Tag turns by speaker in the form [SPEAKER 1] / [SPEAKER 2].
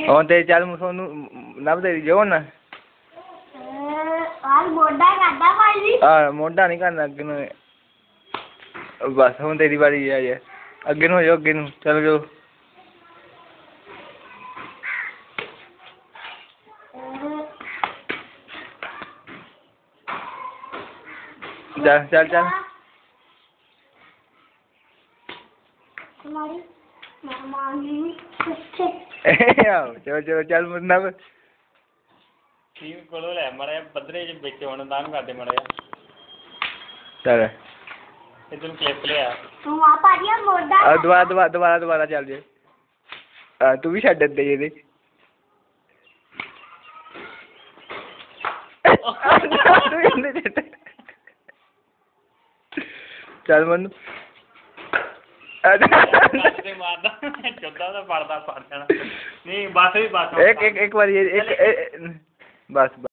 [SPEAKER 1] ਹੁਣ ਤੇ ਚੱਲ ਮੈਂ ਤੁਹਾਨੂੰ ਨੱਬ ਦੇ ਜੋ ਨਾ ਮੋਢਾ ਨਹੀਂ ਕਰਨਾ ਅੱਗੇ ਨੂੰ ਬਸ ਹੁਣ ਤੇਰੀ ਵਾਰੀ ਆ ਜੇ ਅੱਗੇ ਨੂੰ ਹੋ ਜਾਓ ਅੱਗੇ ਨੂੰ ਚੱਲ ਜਾਓ ਚੱਲ ਚੱਲ ਚੱਲ ਚਲੋ ਚਲੋ ਚੱਲ ਨੱਬ
[SPEAKER 2] ਟੀਮ ਕੋਲੋਂ ਲੈ ਮਾੜਾ ਪੱਧਰੇ ਚ ਵਿੱਚ ਹੁਣ ਤਾਂ ਕਰਦੇ ਮਾੜਾ
[SPEAKER 1] ਚੱਲ
[SPEAKER 2] ਇੱਧਰ ਕਲਿੱਪ ਲਿਆ
[SPEAKER 1] ਦੁਬਾਰਾ ਚੱਲ ਜੇ ਤੂੰ ਵੀ ਛੱਡ ਦੇ ਇਹਦੇ ਚੱਲ ਮੈਨੂੰ
[SPEAKER 2] ਮਾਰਦਾ ਚੌਦਾਂ ਦਾ ਪੜਦਾ ਪੜ ਜਾਣਾ ਨਹੀਂ ਬਸ ਵੀ ਬਸ
[SPEAKER 1] ਇੱਕ ਵਾਰੀ ਬਸ